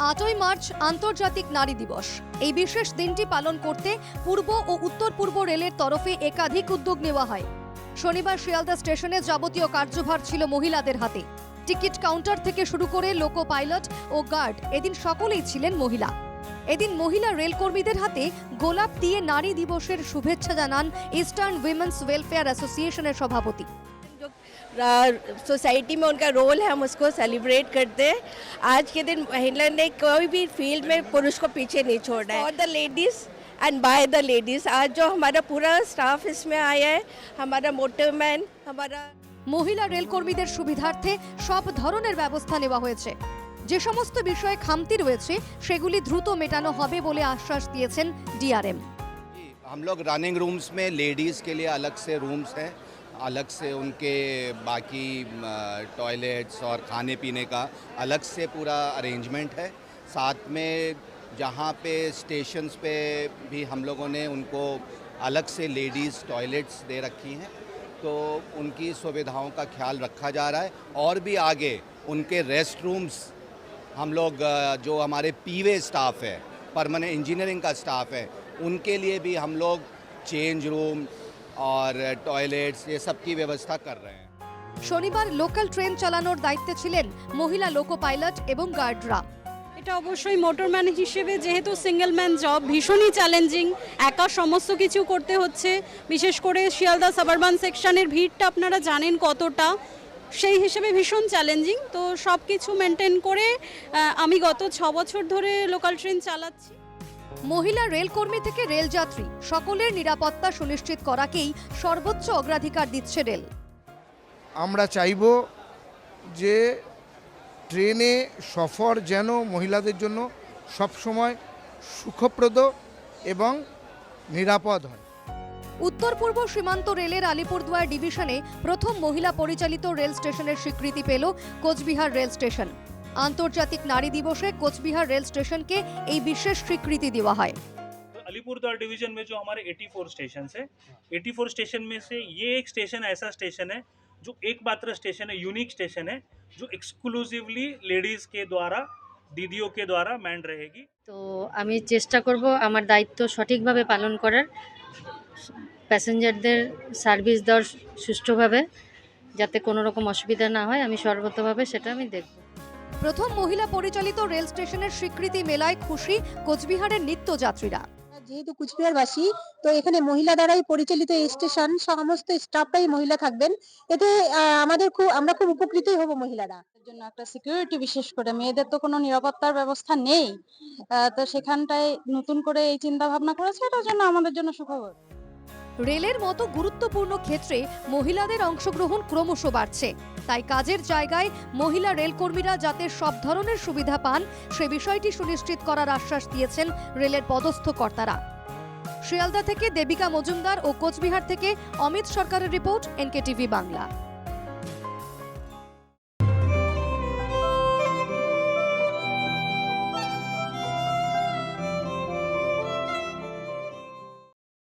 8ই March আন্তর্জাতিক নারী দিবস। এই বিশেষ দিনটি পালন করতে পূর্ব ও উত্তর পূর্ব রেলের তরফে একাধিক উদ্যোগ নেওয়া হয়। শনিবার শিয়ালদা স্টেশনে যাবতীয় কার্যভার ছিল মহিলাদের হাতে। টিকিট কাউন্টার থেকে শুরু করে লোকো পাইলট ও গার্ড এদিন সকলেই ছিলেন মহিলা। এদিন মহিলা রেলকর্মীদের হাতে গোলাপ দিয়ে নারী দিবসের শুভেচ্ছা জানান ইস্টার্ন উইমেন্স ওয়েলফেয়ার অ্যাসোসিয়েশনের সভাপতি। सोसाइटी में उनका रोल है, हम उसको सेलिब्रेट करते हैं। आज के दिन महिला ने कोई भी फील्ड में पुरुष को पीछे नहीं छोड़ा है। For the ladies and by the ladies. आज जो हमारा पूरा स्टाफ इसमें आया है, हमारा मोटरमैन, हमारा মহিলা রেলকর্মীদের সুবিধার্থে সব ধরনের ব্যবস্থা নেওয়া হয়েছে। যে সমস্ত বিষয়ে খামতি রয়েছে সেগুলি দ্রুত মেটানো হবে বলে আশ্বাস দিয়েছেন ডিআরএম। हम लोग रनिंग रूम्स में लेडीज़ के लिए अलग से रूम्स हैं, अलग से उनके बाकी टॉयलेट्स और खाने पीने का अलग से पूरा अरेंजमेंट है। साथ में जहाँ पे स्टेशंस पे भी हम लोगों ने उनको अलग से लेडीज़ टॉयलेट्स दे रखी हैं, तो उनकी सुविधाओं का ख्याल रखा जा रहा है। और भी आगे उनके रेस्ट रूम्स हम लोग जो हमारे पीवे स्टाफ है, परमानेंट इंजीनियरिंग का स्टाफ है, उनके लिए भी हम लोग चेंज रूम और टॉयलेट्स ये सब की व्यवस्था कर रहे हैं। শনিবার লোকাল ট্রেন চালানোর দায়িত্বে ছিলেন মহিলা লোকো পাইলট এবং গার্ডরা। এটা অবশ্যই মোটরম্যান হিসেবে যেহেতু সিঙ্গেল ম্যান জব, ভীষণই চ্যালেঞ্জিং। একা সমস্ত কিছু করতে হচ্ছে, বিশেষ করে শিয়ালদা সাবারবান সেকশনের ভিড়টা আপনারা জানেন কতটা, সেই হিসেবে ভীষণ চ্যালেঞ্জিং। তো সব কিছু মেনটেন করে আমি গত 6 বছর ধরে লোকাল ট্রেন চালাচ্ছি। মহিলা রেলকর্মী থেকে রেলযাত্রী সকলের নিরাপত্তা সুনিশ্চিত করাকেই সর্বোচ্চ অগ্রাধিকার দিচ্ছে রেল। আমরা চাইব যে ট্রেনে সফর যেন মহিলাদের জন্য সবসময় সুখপ্রদ এবং নিরাপদ হয়। উত্তর পূর্ব সীমান্ত রেলের আলিপুরদুয়ার ডিভিশনে প্রথম মহিলা পরিচালিত রেল স্টেশনের স্বীকৃতি পেল কোচবিহার রেল স্টেশন। আন্তর্জাতিক নারী দিবসে কোচবিহার রেল স্টেশনকে এই বিশেষ স্বীকৃতি দেওয়া হয়। अलीपुरद्वार डिवीजन में जो हमारे 84 स्टेशन है, 84 स्टेशन में से ये एक स्टेशन ऐसा स्टेशन है जो एकमात्र स्टेशन है, यूनिक स्टेशन है, जो एक्सक्लूसिवली लेडीज के द्वारा, दीदियों के द्वारा मैन रहेगी। তো আমি চেষ্টা করব আমার দায়িত্ব সঠিকভাবে পালন করার, প্যাসেঞ্জারদের সার্ভিস দেওয়ার সুষ্ঠুভাবে, যাতে কোনো রকম অসুবিধা না হয়, আমি সর্বতভাবে সেটা আমি দেখব। প্রথম মহিলা পরিচালিত রেল স্টেশনের স্বীকৃতি মেলায় খুশি কোচবিহারের নিত্যযাত্রীরা। যেহেতু কুচবিহারবাসী, তো এখানে মহিলা দ্বারাই পরিচালিত এই স্টেশন, সমস্ত স্টাফটাই মহিলা থাকবেন। এতে আমরা খুব উপকৃতই হব মহিলারা। জন্য একটা সিকিউরিটি, বিশেষ করে মেয়েদের তো কোনো নিরাপত্তার ব্যবস্থা নেই, তো সেখানটায় নতুন করে এই চিন্তা ভাবনা করেছে, এটার জন্য আমাদের জন্য সুখবর। রেলের মতো গুরুত্বপূর্ণ ক্ষেত্রে মহিলাদের অংশগ্রহণ ক্রমশ বাড়ছে। তাই কাজের জায়গায় মহিলা রেলকর্মীরা যাতে সব ধরনের সুবিধা পান সে বিষয়টি সুনিশ্চিত করার আশ্বাস দিয়েছেন রেলের পদস্থ কর্তারা। শিয়ালদা থেকে দেবিকা মজুমদার ও কোচবিহার থেকে অমিত সরকারের রিপোর্ট, এনকেটিভি বাংলা।